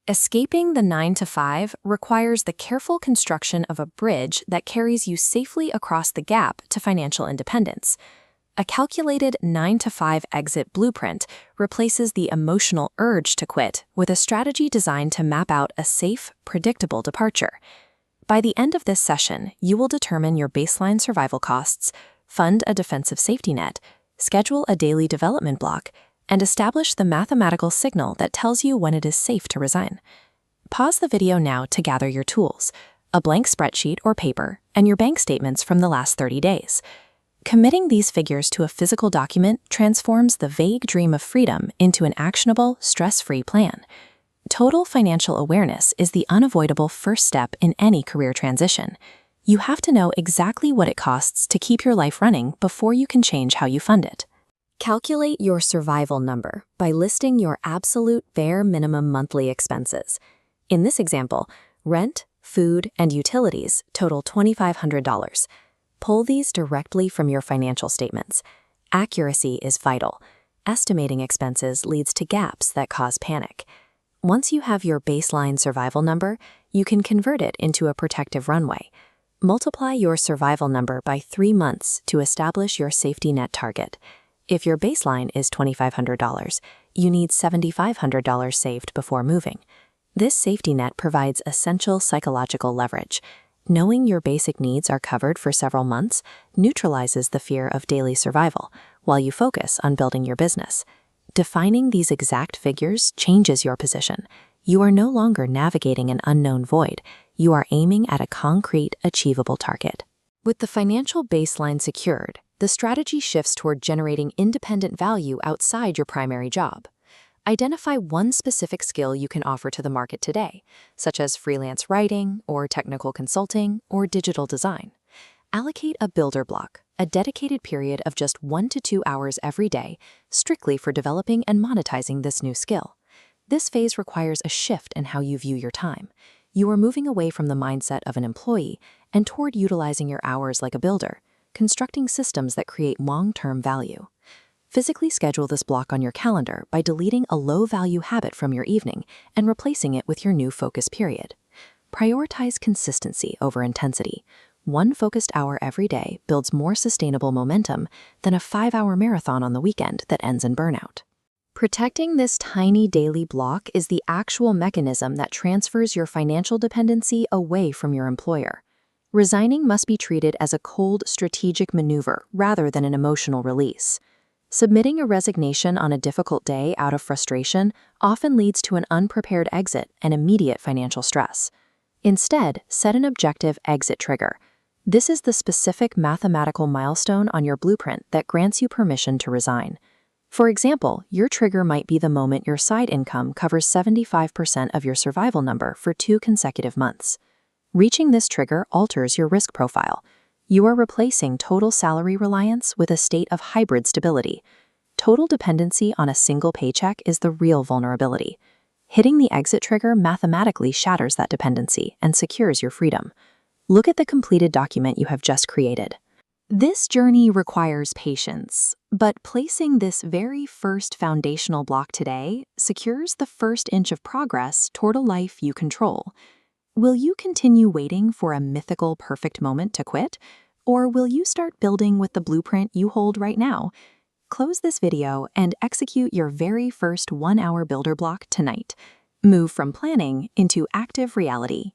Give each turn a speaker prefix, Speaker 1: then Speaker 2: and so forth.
Speaker 1: Escaping the 9 to 5 requires the careful construction of a bridge that carries you safely across the gap to financial independence. A calculated 9 to 5 exit blueprint replaces the emotional urge to quit with a strategy designed to map out a safe, predictable departure. By the end of this session, you will determine your baseline survival costs, fund a defensive safety net, schedule a daily development block, and establish the mathematical signal that tells you when it is safe to resign. Pause the video now to gather your tools, a blank spreadsheet or paper, and your bank statements from the last 30 days. Committing these figures to a physical document transforms the vague dream of freedom into an actionable, stress-free plan. Total financial awareness is the unavoidable first step in any career transition. You have to know exactly what it costs to keep your life running before you can change how you fund it. Calculate your survival number by listing your absolute bare minimum monthly expenses. In this example, rent, food, and utilities total $2,500. Pull these directly from your financial statements. Accuracy is vital. Estimating expenses leads to gaps that cause panic. Once you have your baseline survival number, you can convert it into a protective runway. Multiply your survival number by 3 months to establish your safety net target. If your baseline is $2,500, you need $7,500 saved before moving. This safety net provides essential psychological leverage. Knowing your basic needs are covered for several months neutralizes the fear of daily survival while you focus on building your business. Defining these exact figures changes your position. You are no longer navigating an unknown void. You are aiming at a concrete, achievable target. With the financial baseline secured, the strategy shifts toward generating independent value outside your primary job. Identify one specific skill you can offer to the market today, such as freelance writing, or technical consulting, or digital design. Allocate a builder block, a dedicated period of just 1 to 2 hours every day, strictly for developing and monetizing this new skill. This phase requires a shift in how you view your time. You are moving away from the mindset of an employee and toward utilizing your hours like a builder, constructing systems that create long-term value. Physically schedule this block on your calendar by deleting a low-value habit from your evening and replacing it with your new focus period. Prioritize consistency over intensity. 1 focused hour every day builds more sustainable momentum than a 5-hour marathon on the weekend that ends in burnout. Protecting this tiny daily block is the actual mechanism that transfers your financial dependency away from your employer. Resigning must be treated as a cold, strategic maneuver rather than an emotional release. Submitting a resignation on a difficult day out of frustration often leads to an unprepared exit and immediate financial stress. Instead, set an objective exit trigger. This is the specific mathematical milestone on your blueprint that grants you permission to resign. For example, your trigger might be the moment your side income covers 75% of your survival number for 2 consecutive months. Reaching this trigger alters your risk profile. You are replacing total salary reliance with a state of hybrid stability. Total dependency on a single paycheck is the real vulnerability. Hitting the exit trigger mathematically shatters that dependency and secures your freedom. Look at the completed document you have just created. This journey requires patience, but placing this very first foundational block today secures the first inch of progress toward a life you control. Will you continue waiting for a mythical perfect moment to quit? Or will you start building with the blueprint you hold right now? Close this video and execute your very first 1-hour builder block tonight. Move from planning into active reality.